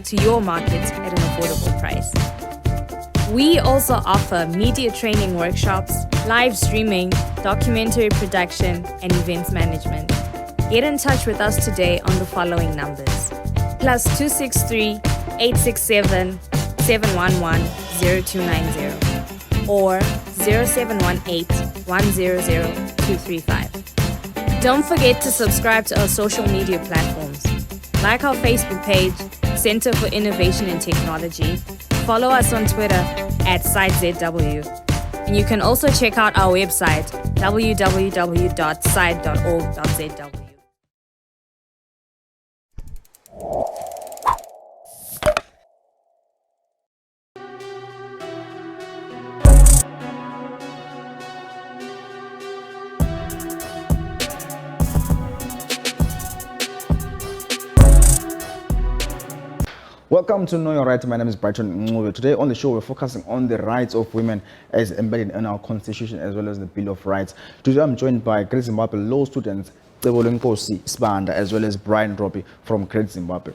to your market at an affordable price. We also offer media training workshops, live streaming, documentary production, and events management. Get in touch with us today on the following numbers: +263 867 711 0290 or 0718 100 235. Don't forget to subscribe to our social media platforms. Like our Facebook page, Center for Innovation and Technology. Follow us on Twitter @SiteZW. And you can also check out our website, www.site.org.zw. Welcome to Know Your Rights. My name is Brighton. Ncube. Today on the show, we're focusing on the rights of women as embedded in our Constitution as well as the Bill of Rights. Today, I'm joined by Great Zimbabwe law students Cebolwenkosi, Sibanda, as well as Brighton, Robi from Great Zimbabwe.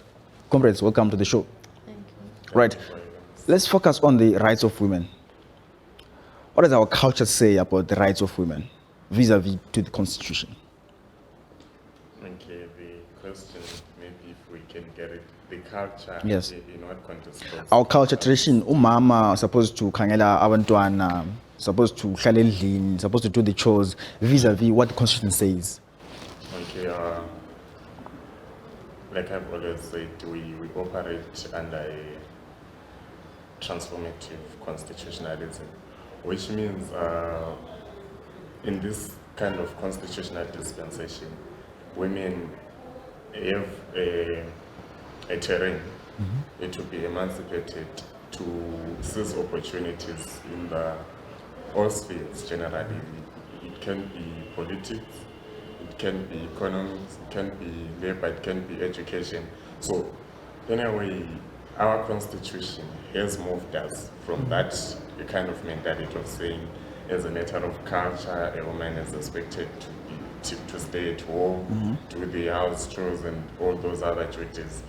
Comrades, welcome to the show. Thank you. Right, let's focus on the rights of women. What does our culture say about the rights of women vis-a-vis to the Constitution? Okay, the question, maybe if we can get it, the culture, yes. In what context? Our culture, tradition, umama supposed to khangela abantwana, supposed to hlala endlini, supposed to do the chores, vis-a-vis what the Constitution says. Okay, like I've always said, we operate under a transformative constitutionalism, which means in this kind of constitutional dispensation, women have a terrain to be emancipated, to seize opportunities in all spheres generally. It can be politics, it can be economics, it can be labor, it can be education. So anyway, our constitution has moved us from that kind of mentality of saying, as a matter of culture, a woman is expected to stay at home, do the house chores and all those other duties.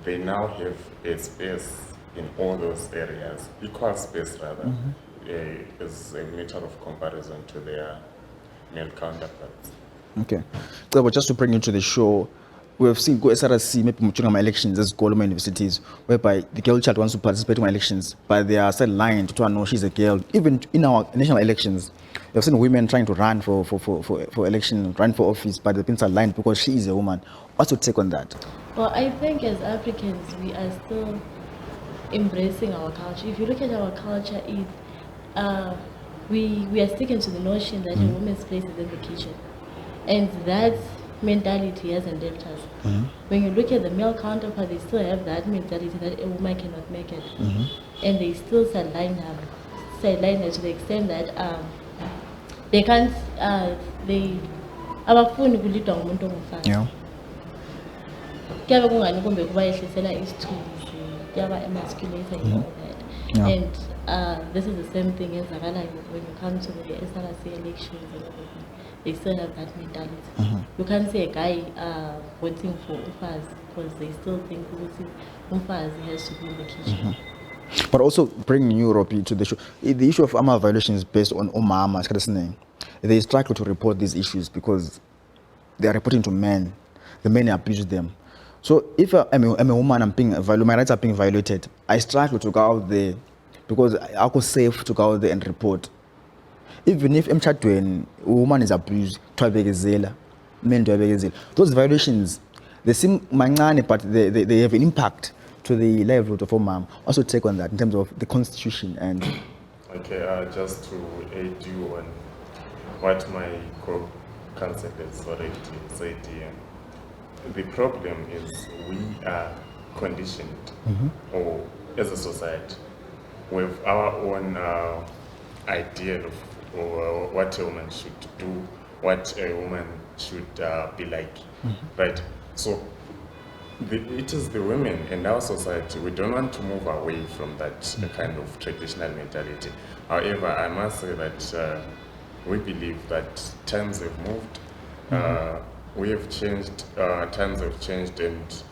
They now have a space in all those areas, equal space rather, as a matter of comparison to their male counterparts. Okay. So just to bring you to the show, we have seen SRC maybe during elections as government universities, whereby the girl child wants to participate in elections, but they are sidelined to know she's a girl. Even in our national elections, we have seen women trying to run for election, run for office, but they've been sidelined because she is a woman. What's your take on that? Well, I think as Africans, we are still embracing our culture. If you look at our culture, we are sticking to the notion that a woman's place is in the kitchen. And that mentality hasn't left us. When you look at the male counterpart, they still have that mentality that a woman cannot make it. And they still sideline her to the extent that they can't, abafuni kulidwa ngumuntu ongumfazi. Yeah. Kuyabe kungani kumbe kuba yehlisela isithunzi, kuyabe emasculator and all that. Yeah. And this is the same thing enzakalayo when you come to the SRC elections and everything. They still have that mentality. You can't see a guy voting for umfazi because they still think umfazi has to be in the kitchen. But also bringing Europe to the show, the issue of armor violations based on umama, they struggle to report these issues because they are reporting to men. The men abuse them. So if I'm a woman, my rights are being violated, I struggle to go out there because I was safe to go out there and report. Even if when a woman is abused, men do those violations, they seem mangane, but they have an impact to the livelihood of a mom. Also take on that in terms of the Constitution and... Okay, just to aid you on what my co-counsel has already said here. The problem is we are conditioned, or as a society, with our own ideal of what a woman should do, what a woman should be like, right? So it is the women in our society, we don't want to move away from that kind of traditional mentality. However, I must say that we believe that times have moved, we have changed, times have changed, and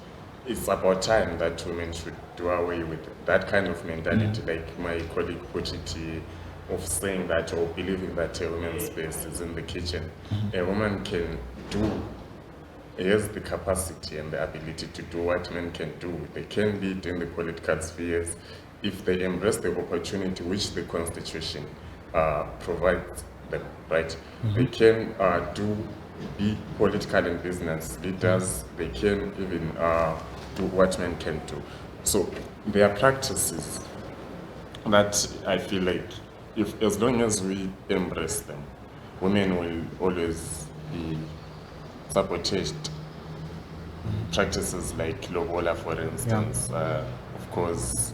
it's about time that women should do away with that kind of mentality, like my colleague put it, of saying that or believing that a woman's space is in the kitchen. A woman can do, has the capacity and the ability to do what men can do. They can lead in the political spheres if they embrace the opportunity which the Constitution provides them, right? They can be political and business leaders. They can even do what men can do. So there are practices that I feel like if as long as we embrace them, women will always be sabotaged. Practices like lobola, for instance, of course,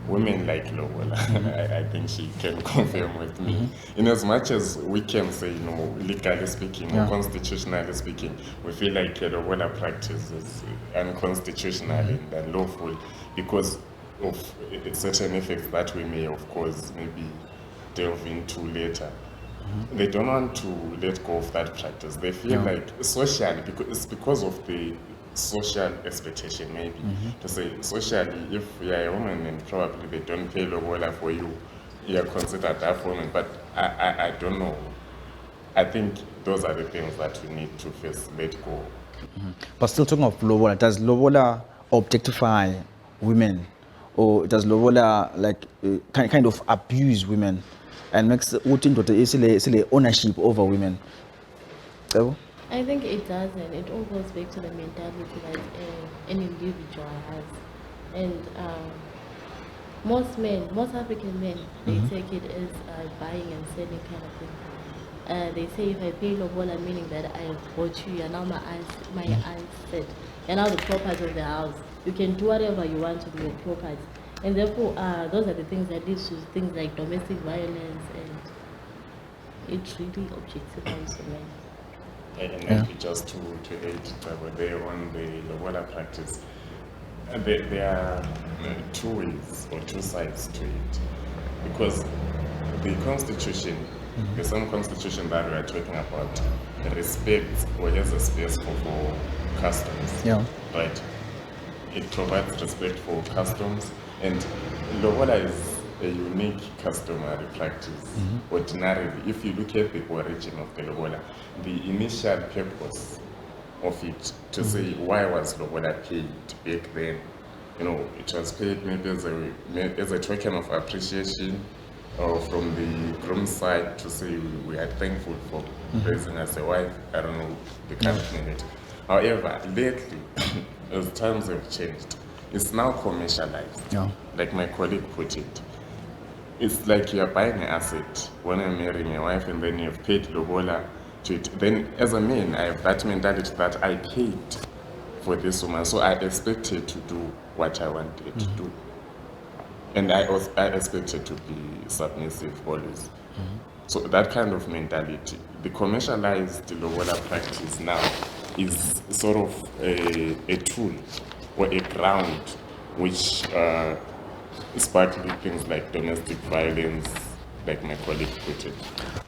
women like lobola. I think she can confirm with me. In as much as we can say, legally speaking or constitutionally speaking, we feel like a lobola practice is unconstitutional and unlawful because of certain effects that we may, of course, maybe delve into later. They don't want to let go of that practice. They feel like socially, because of the social expectation, maybe to say socially, if you're a woman and probably they don't pay lobola for you, you're considered that woman. But I don't know. I think those are the things that we need to first let go. But still talking of lobola, does lobola objectify women, or does lobola like kind of abuse women and makes the ownership over women? I think it does, and it all goes back to the mentality that an individual has. And most African men, they take it as buying and selling kind of thing. They say if I pay lobola, meaning that I have bought you, you're now my asset. You're now the property of the house. You can do whatever you want to your property. And therefore, those are the things that lead to things like domestic violence, and it really objectifies women. And maybe just to aid there on the lobola practice, there are two ways or two sides to it. Because the Constitution, the same Constitution that we are talking about, respects or has a space for customs, right? It provides respect for customs, and lobola is a unique customary practice. Ordinarily, if you look at the origin of the lobola, the initial purpose of it to say why was lobola paid back then, it was paid maybe as a token of appreciation from the groom's side to say we are thankful for raising as a wife. I don't know the kind of name it. However, lately, as times have changed, it's now commercialized. Like my colleague put it. It's like you're buying an asset when I'm marrying a wife and then you've paid lobola to it. Then as a man, I have that mentality that I paid for this woman, so I expect her to do what I want her to do. And I expect her to be submissive always. So that kind of mentality, the commercialized lobola practice now is sort of a tool or a ground which sparkly things like domestic violence, like my colleague put it.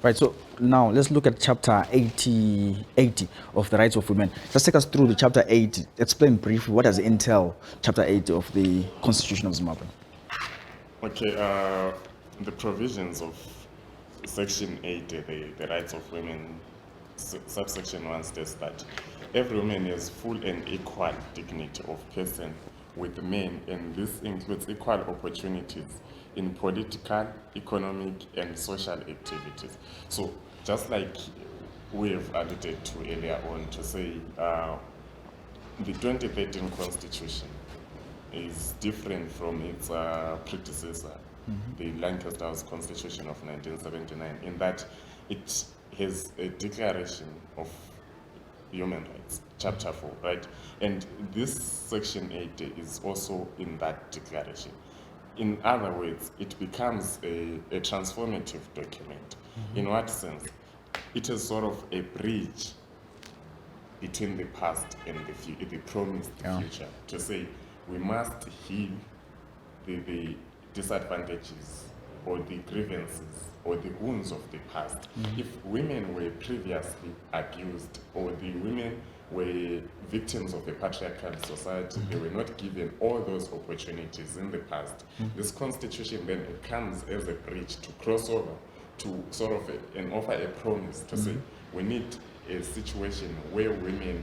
Right, so now let's look at chapter 80 of the Rights of Women. Just take us through the chapter 80. Explain briefly what does it entail, chapter 80 of the Constitution of Zimbabwe. Okay, the provisions of section 80, the Rights of Women, subsection 1 states that every woman has full and equal dignity of person with men, and this includes equal opportunities in political, economic, and social activities. So just like we have alluded to earlier on, to say the 2013 Constitution is different from its predecessor, the Lancaster House Constitution of 1979, in that it has a declaration of human rights, chapter 4, right? And this section 80 is also in that declaration. In other words, it becomes a transformative document. In what sense? It is sort of a bridge between the past and the promised future, to say we must heal the disadvantages or the grievances or the wounds of the past. If women were previously abused or the women were victims of a patriarchal society. They were not given all those opportunities in the past. This constitution then comes as a bridge to cross over to sort of and offer a promise to say we need a situation where women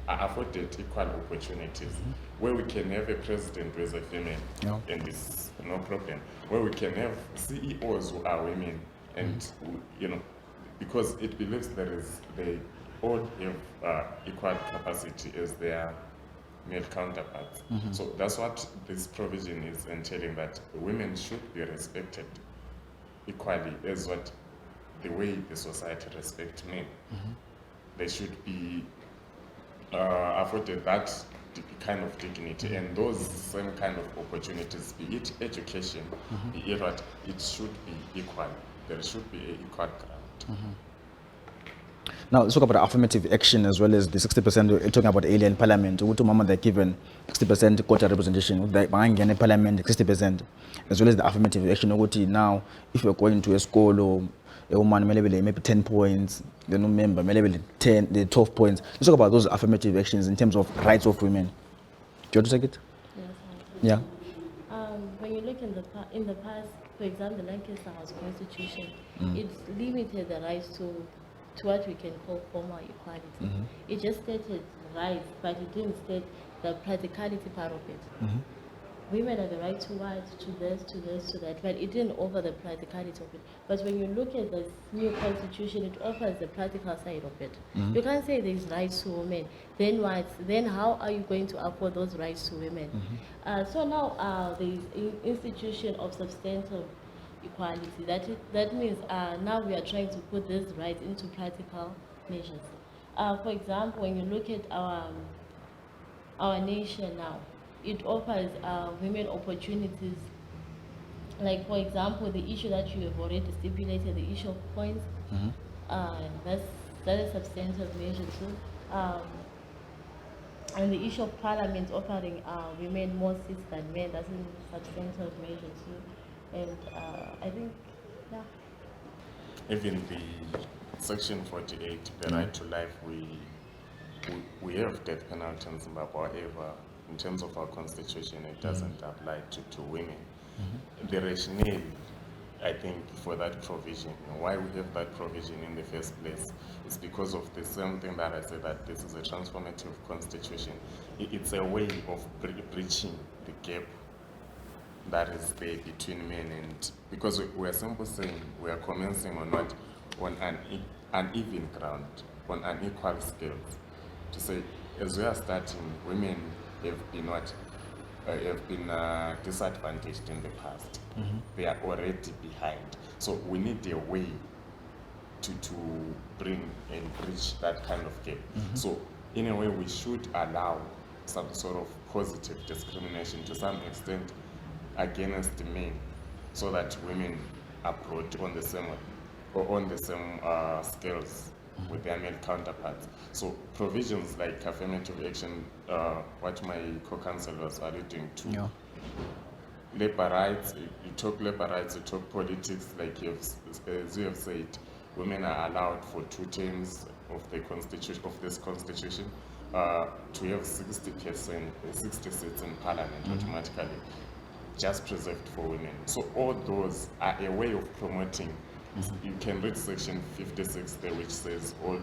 are afforded equal opportunities, where we can have a president who is a female, and it's no problem, where we can have CEOs who are women, and because it believes they all have equal capacity as their male counterparts. So that's what this provision is entailing, that women should be respected equally as the way the society respects men. They should be afforded that kind of dignity and those same kind of opportunities, be it education, be it what, it should be equal. There should be an equal ground. Now, let's talk about affirmative action as well as the 60%. You're talking about alien parliament. They're given 60% quota representation. They in parliament 60%, as well as the affirmative action. Now, if you're going to a school or a woman, maybe 10 points, the new member, maybe 12 points. Let's talk about those affirmative actions in terms of rights of women. Do you want to take it? Yes, Yeah. when you look in the past, for example, the Lancaster House Constitution, it limited the rights to what we can call formal equality. It just stated rights, but it didn't state the practicality part of it. Women have the right to what, to this, to this, to that, but it didn't offer the practicality of it. But when you look at the new constitution, it offers the practical side of it. You can't say there's rights to women. Then what? Then how are you going to afford those rights to women? So now the institution of substantive equality. That means now we are trying to put this right into practical measures. For example, when you look at our nation now, it offers women opportunities. Like, for example, the issue that you have already stipulated, the issue of points, that is substantive measure too. And the issue of parliament offering women more seats than men, that's a substantive measure too. And I think, yeah. Even the section 48, the right to life, we have death penalty in Zimbabwe. However, in terms of our constitution, it doesn't apply to women. The rationale, I think, for that provision, why we have that provision in the first place, is because of the same thing that I said, that this is a transformative constitution. It's a way of bridging the gap that is there between men, and because we are simply saying we are commencing on what, on an uneven ground, on unequal scales, to say as we are starting, women have been disadvantaged in the past. They are already behind, so we need a way to bring and bridge that kind of gap. So in a way, we should allow some sort of positive discrimination to some extent against the men, so that women are brought on the same scales with their male counterparts. So provisions like affirmative action, what my co-counsel was alluding to, labor rights, you talk labor rights, you talk politics, like as you have said, women are allowed for 2 terms of the constitution, of this constitution, to have 60 seats in parliament automatically, just preserved for women. So all those are a way of promoting. You can read section 56 there, which says all,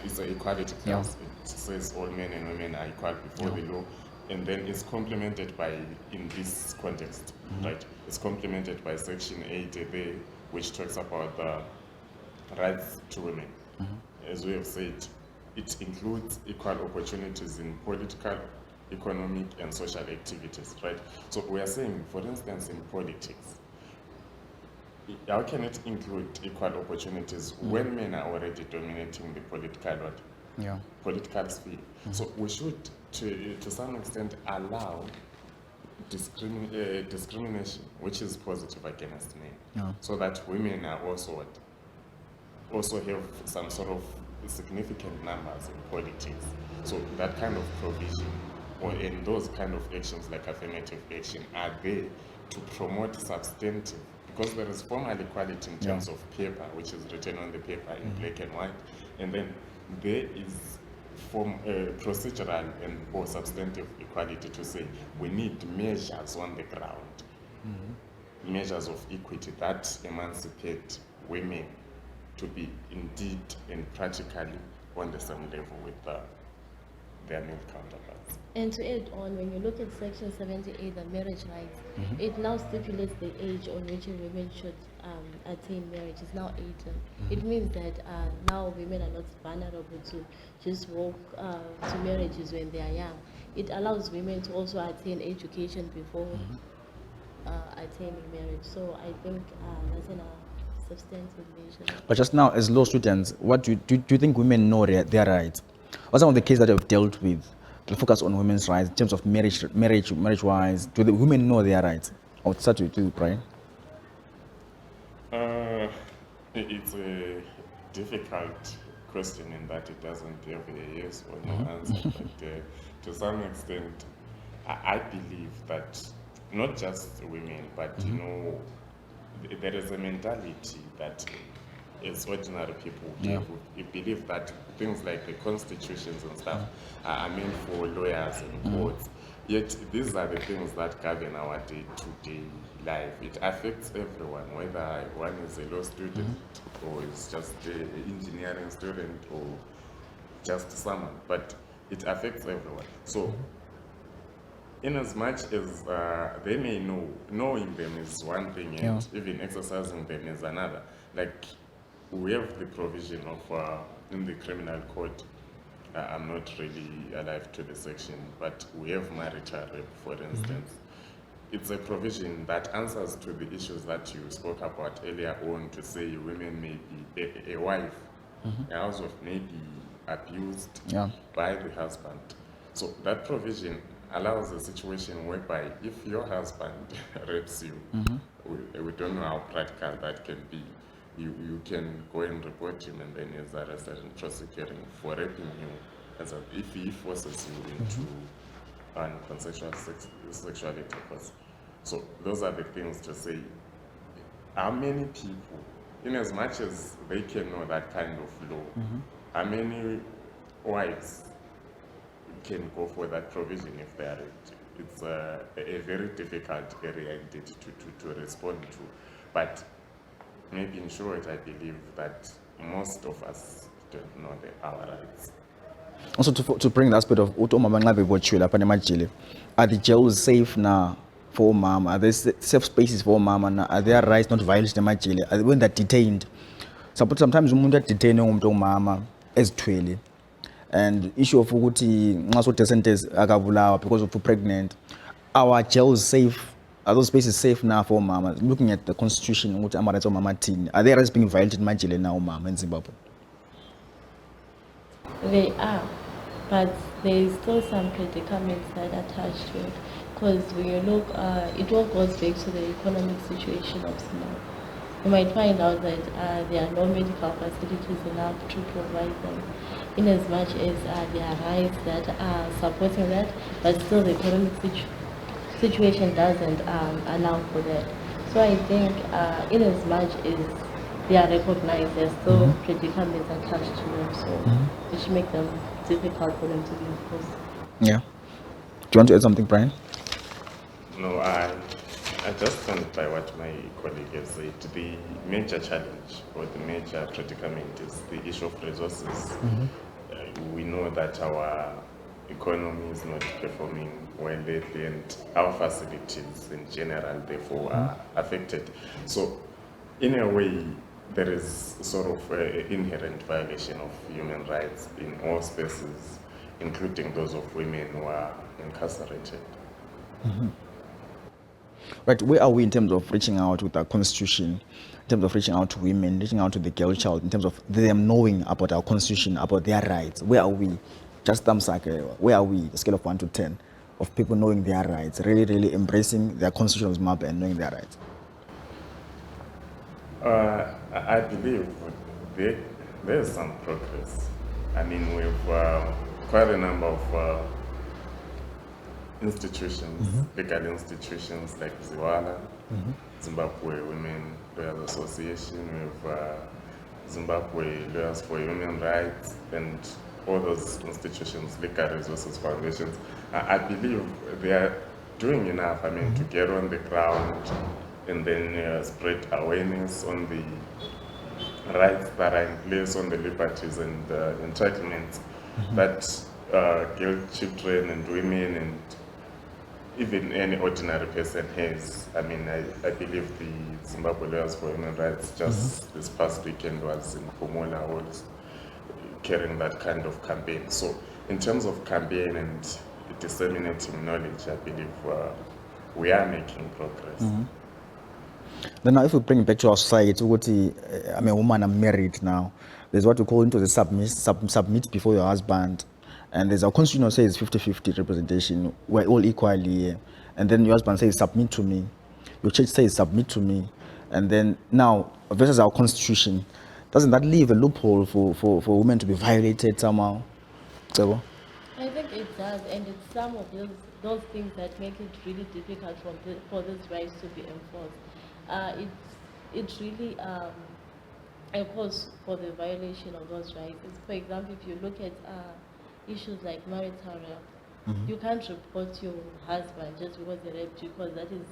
it's an equality clause. It says all men and women are equal before the law, and then it's complemented by, in this context, right? It's complemented by section 80 there, which talks about the rights to women. As we have said, it includes equal opportunities in political, economic, and social activities, right? So we are saying, for instance, in politics, how can it include equal opportunities when men are already dominating the political sphere? So we should, to some extent, allow discrimination, which is positive against men, so that women are also have some sort of significant numbers in politics. So that kind of provision, or in those kind of actions like affirmative action, are there to promote substantive, because there is formal equality in terms of paper, which is written on the paper in black and white, and then there is from procedural and or substantive equality to say we need measures on the ground, measures of equity that emancipate women to be indeed and practically on the same level with their male counterparts. And to add on, when you look at Section 78, the marriage rights, it now stipulates the age on which a woman should attain marriage. It's now 18. It means that now women are not vulnerable to just walk to marriages when they are young. It allows women to also attain education before attaining marriage. So I think that's a substantive measure. But just now, as law students, what do you think women know their rights? What some of the cases that you've dealt with to focus on women's rights in terms of marriage-wise? Do the women know their rights? I'll start with you, Brian. It's a difficult question in that it doesn't have a yes or no answer. But to some extent, I believe that not just women, but you know, there is a mentality that as ordinary people we believe that things like the constitutions and stuff are meant for lawyers and courts. Yet these are the things that govern our day-to-day life. It affects everyone, whether one is a law student or is just an engineering student or just someone, but it affects everyone. So in as much as they may know, knowing them is one thing and even exercising them is another. Like we have the provision of in the criminal code, I'm not really alive to the section, but we have marital rape, for instance. It's a provision that answers to the issues that you spoke about earlier on, to say women may be a wife, a housewife may be abused by the husband. So that provision allows a situation whereby if your husband rapes you, we don't know how practical that can be. You can go and report him, and then he's arrested and prosecuted for raping you, as if he forces you into consensual sexual intercourse. So those are the things to say. How many people, in as much as they can know that kind of law, how many wives can go for that provision if they are raped? It's a very difficult area indeed to respond to. But maybe in short, I believe that most of us don't know our rights. Also, to bring the aspect of are the jails safe now for mom? Are there safe spaces for mom? And are their rights not violated in jail? When they're detained, sometimes women get detained mama as 12, and issue of because of pregnant. Our jails safe? Are those spaces safe now for mama? Looking at the constitution, are their rights being violated in jail now, mama, in Zimbabwe? They are, but there is still some predicaments that are attached to it. Because when you look, it all goes back to the economic situation of Zimbabwe. You might find out that there are no medical facilities enough to provide them, in as much as there are rights that are supporting that, but still the economic situation doesn't allow for that. So I think in as much as they are recognized, there's still predicaments attached to them, so which make them difficult for them to be enforced. Yeah. Do you want to add something, Brian? No, I just stand by what my colleague has said. The major challenge or the major predicament is the issue of resources. We know that our economy is not performing well lately, and our facilities in general, therefore, are affected. So, in a way, there is sort of an inherent violation of human rights in all spaces, including those of women who are incarcerated. Right, where are we in terms of reaching out with our constitution, in terms of reaching out to women, reaching out to the girl child, in terms of them knowing about our constitution, about their rights? Where are we? Just where are we, the scale of 1 to 10, of people knowing their rights, really embracing their constitution of Zimbabwe and knowing their rights? I believe there is some progress. I mean, we have quite a number of institutions, legal institutions like Ziwala, Zimbabwe Women Lawyers Association, we have Zimbabwe Lawyers for Human Rights and all those institutions, legal resources foundations, I believe they are doing enough, to get on the ground and then spread awareness on the rights that are in place, on the liberties and entitlements that girl children and women and even any ordinary person has. I believe the Zimbabwe Lawyers for Human Rights just this past weekend was in Pomola Halls carrying that kind of campaign. So in terms of campaign and disseminating knowledge, I believe we are making progress. Then now if we bring it back to our society, I'm a woman, I'm married now. There's what we call into the submit before your husband. And there's our constitution that says 50-50 representation. We're all equally here. And then your husband says, submit to me. Your church says, submit to me. And then now, versus our constitution, doesn't that leave a loophole for women to be violated somehow? Cebo? I think it does, and it's some of those things that make it really difficult for these rights to be enforced. It's really a cause for the violation of those rights. For example, if you look at issues like marital rape, you can't report your husband just because he raped you, because that is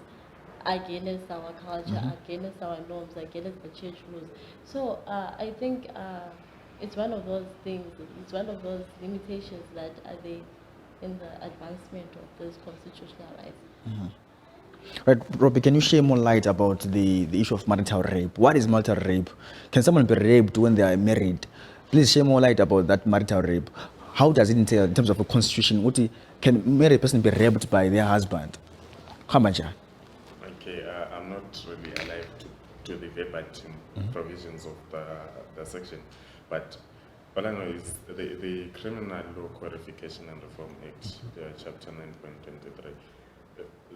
against our culture, against our norms, against the church rules. So I think it's one of those things, it's one of those limitations that are there in the advancement of those constitutional rights. Right, Robi, can you share more light about the issue of marital rape? What is marital rape? Can someone be raped when they are married? Please share more light about that marital rape. How does it entail in terms of a constitution? Can a married person be raped by their husband? How much? Okay, I'm not really alive to the verbatim provisions of the section, but all I know is the Criminal Law Codification and Reform Act, Chapter 9.23,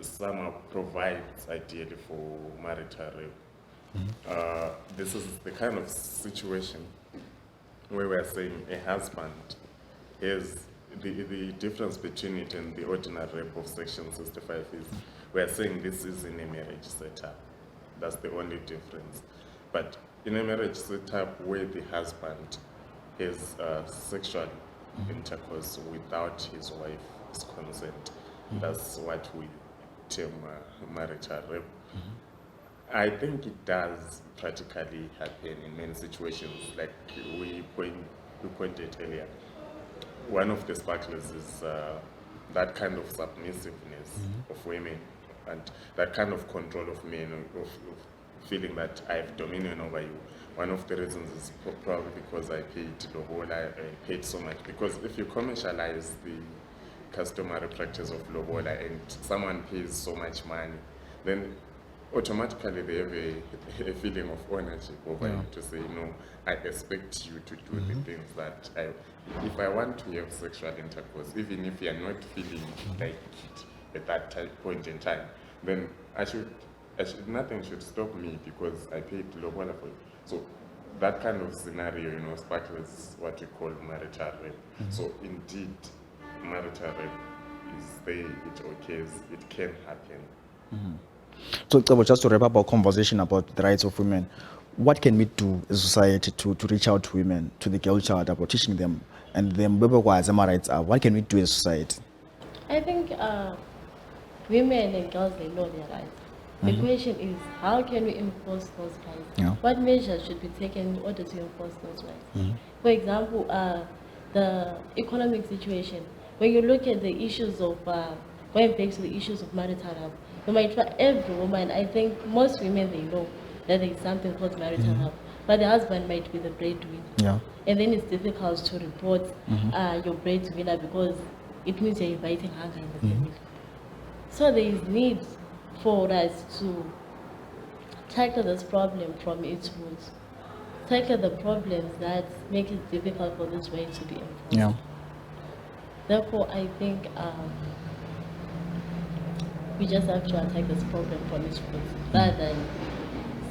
somehow provides ideally for marital rape. This is the kind of situation where we are saying a husband is the difference between it and the ordinary rape of Section 65 is we are saying this is in a marriage setup. That's the only difference. But in a marriage setup where the husband has sexual intercourse without his wife's consent, that's what we term marital rape. I think it does practically happen in many situations, like we pointed earlier. One of the sparklers is that kind of submissiveness of women and that kind of control of men, of feeling that I have dominion over you. One of the reasons is probably because I paid lobola, I paid so much. Because if you commercialize the customary practice of lobola and someone pays so much money, then automatically they have a feeling of ownership over you to say, no, I expect you to do the things that if I want to have sexual intercourse, even if you're not feeling like it at that point in time, then nothing should stop me because I paid lobola for it. So that kind of scenario, sparkles what we call marital rape. So indeed, marital rape is there, it occurs, it can happen. So just to wrap up our conversation about the rights of women, what can we do as a society to reach out to women, to the girl child, about teaching them and them what rights are? What can we do as a society? I think women and girls, they know their rights. The question is, how can we enforce those rights? What measures should be taken in order to enforce those rights? For example, the economic situation. When you look at the issues of, going back to the issues of marital rape, you might try every woman, I think most women, they know that there is something called marital rape, but the husband might be the breadwinner. And then it's difficult to report your breadwinner because it means you're inviting hunger in the family. So there is need for us to tackle this problem from its roots, tackle the problems that make it difficult for this right to be enforced. Therefore, I think we just have to attack this problem from its roots, rather than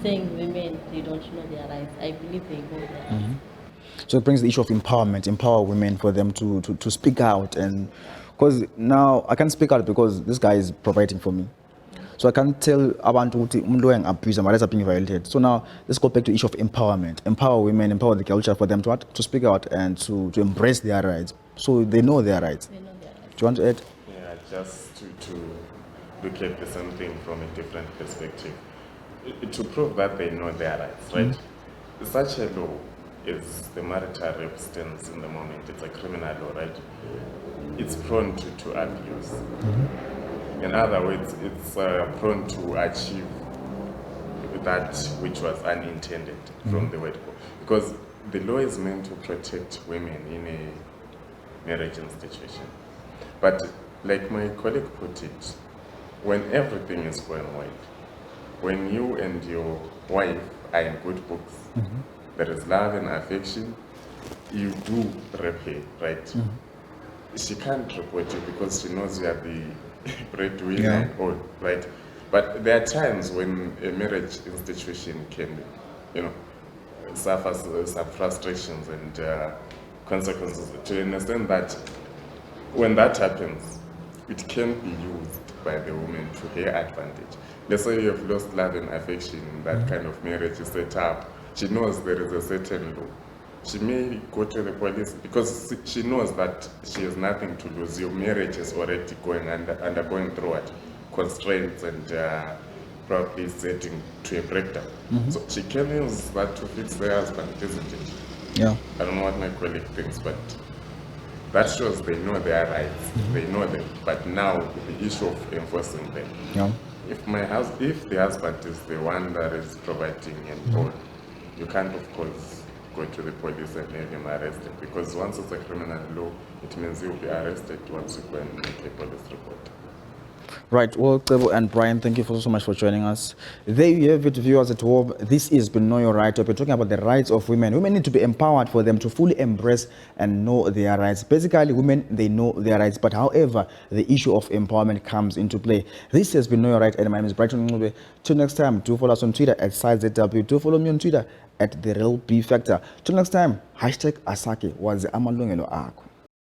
saying women, they don't know their rights. I believe they know their rights. So it brings the issue of empowerment, empower women for them to speak out. And because now I can't speak out because this guy is providing for me. So I can't tell abantu ukuthi umuntu abuse my rights are being violated. So now let's go back to the issue of empowerment. Empower women, empower the culture for them to what? To speak out and to embrace their rights. So they know their rights. They know their rights. Do you want to add? Yeah, just to look at the same thing from a different perspective. To prove that they know their rights, right? Such a law is the marital rape stands in the moment. It's a criminal law, right? It's prone to abuse. In other words, it's prone to achieve that which was unintended from the word go. Because the law is meant to protect women in a marriage institution. But like my colleague put it, when everything is going well, when you and your wife are in good books, there is love and affection, you do rape her, right? She can't report you because she knows you are the breadwinner and all, right? But there are times when a marriage institution can, suffer some frustrations and consequences. To understand that when that happens, it can be used by the woman to her advantage. Let's say you have lost love and affection in that kind of marriage is set up. She knows there is a certain law. She may go to the police because she knows that she has nothing to lose. Your marriage is already undergoing through what? Constraints and probably setting to a breakdown. So she can use that to fix the husband, isn't it? Yeah. I don't know what my colleague thinks, but that shows they know their rights. They know them. But now the issue of enforcing them. Yeah. If the husband is the one that is providing and all, you can't of course go to the police and have him arrested, because once it's a criminal law, it means he will be arrested once you go and make a police report. Right. Well, Cebo and Brian, thank you so much for joining us. There you have it, viewers at home. This is Been Know Your Right. We're talking about the rights of women. Women need to be empowered for them to fully embrace and know their rights. Basically, women, they know their rights. But however, the issue of empowerment comes into play. This has been Know Your Right. And my name is Brighton. Till next time, do follow us on Twitter at SizeZW. Do follow me on Twitter at The Real B Factor. Till next time, #Asake was amalungelo akho.